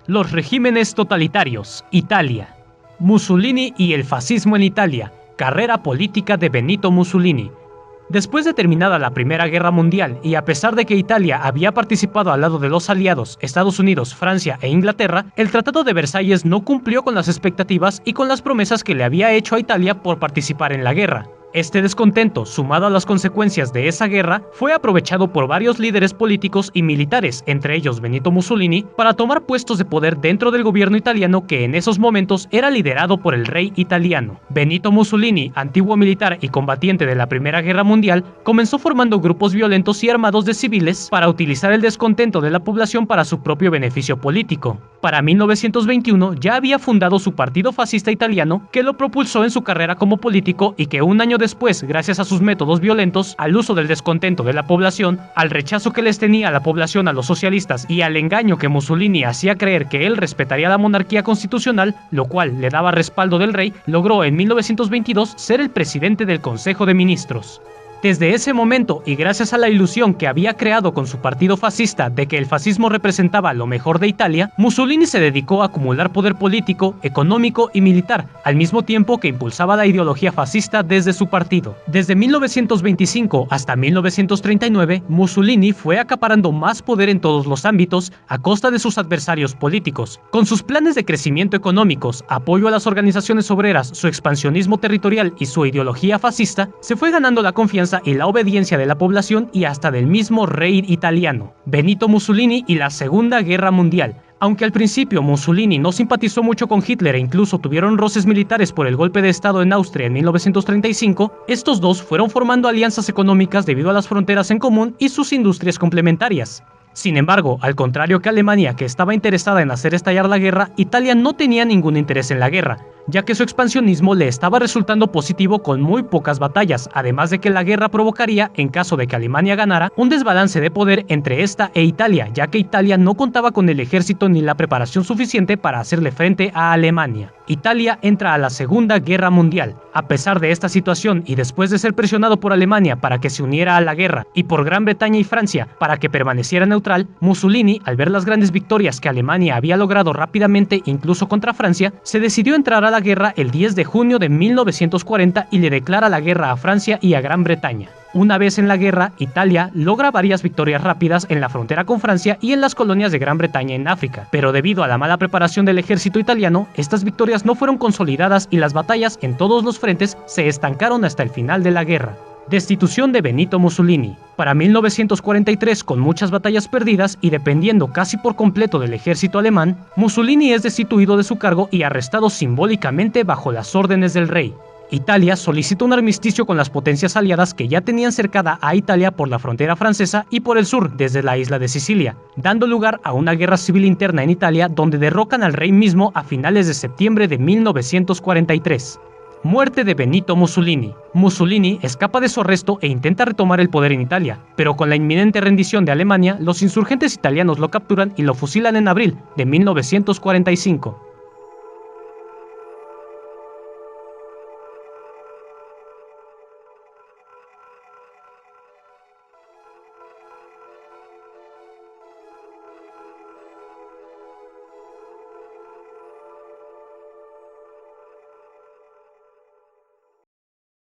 Los regímenes totalitarios, Italia. Mussolini y el fascismo en Italia, carrera política de Benito Mussolini. Después de terminada la Primera Guerra Mundial y a pesar de que Italia había participado al lado de los aliados Estados Unidos, Francia e Inglaterra, el Tratado de Versalles no cumplió con las expectativas y con las promesas que le había hecho a Italia por participar en la guerra. Este descontento, sumado a las consecuencias de esa guerra, fue aprovechado por varios líderes políticos y militares, entre ellos Benito Mussolini, para tomar puestos de poder dentro del gobierno italiano que en esos momentos era liderado por el rey italiano. Benito Mussolini, antiguo militar y combatiente de la Primera Guerra Mundial, comenzó formando grupos violentos y armados de civiles para utilizar el descontento de la población para su propio beneficio político. Para 1921 ya había fundado su partido fascista italiano, que lo propulsó en su carrera como político y que un año después, gracias a sus métodos violentos, al uso del descontento de la población, al rechazo que les tenía la población a los socialistas y al engaño que Mussolini hacía creer que él respetaría la monarquía constitucional, lo cual le daba respaldo del rey, logró en 1922 ser el presidente del Consejo de Ministros. Desde ese momento, y gracias a la ilusión que había creado con su partido fascista de que el fascismo representaba lo mejor de Italia, Mussolini se dedicó a acumular poder político, económico y militar, al mismo tiempo que impulsaba la ideología fascista desde su partido. Desde 1925 hasta 1939, Mussolini fue acaparando más poder en todos los ámbitos a costa de sus adversarios políticos. Con sus planes de crecimiento económicos, apoyo a las organizaciones obreras, su expansionismo territorial y su ideología fascista, se fue ganando la confianza y la obediencia de la población y hasta del mismo rey italiano. Benito Mussolini y la Segunda Guerra Mundial. Aunque al principio Mussolini no simpatizó mucho con Hitler e incluso tuvieron roces militares por el golpe de estado en Austria en 1935, estos dos fueron formando alianzas económicas debido a las fronteras en común y sus industrias complementarias. Sin embargo, al contrario que Alemania, que estaba interesada en hacer estallar la guerra, Italia no tenía ningún interés en la guerra, ya que su expansionismo le estaba resultando positivo con muy pocas batallas, además de que la guerra provocaría, en caso de que Alemania ganara, un desbalance de poder entre esta e Italia, ya que Italia no contaba con el ejército ni la preparación suficiente para hacerle frente a Alemania. Italia entra a la Segunda Guerra Mundial. A pesar de esta situación y después de ser presionado por Alemania para que se uniera a la guerra y por Gran Bretaña y Francia para que permaneciera neutral, Mussolini, al ver las grandes victorias que Alemania había logrado rápidamente incluso contra Francia, se decidió entrar a la guerra el 10 de junio de 1940 y le declara la guerra a Francia y a Gran Bretaña. Una vez en la guerra, Italia logra varias victorias rápidas en la frontera con Francia y en las colonias de Gran Bretaña en África, pero debido a la mala preparación del ejército italiano, estas victorias no fueron consolidadas y las batallas en todos los frentes se estancaron hasta el final de la guerra. Destitución de Benito Mussolini. Para 1943, con muchas batallas perdidas y dependiendo casi por completo del ejército alemán, Mussolini es destituido de su cargo y arrestado simbólicamente bajo las órdenes del rey. Italia solicita un armisticio con las potencias aliadas que ya tenían cercada a Italia por la frontera francesa y por el sur, desde la isla de Sicilia, dando lugar a una guerra civil interna en Italia donde derrocan al rey mismo a finales de septiembre de 1943. Muerte de Benito Mussolini. Mussolini escapa de su arresto e intenta retomar el poder en Italia, pero con la inminente rendición de Alemania, los insurgentes italianos lo capturan y lo fusilan en abril de 1945.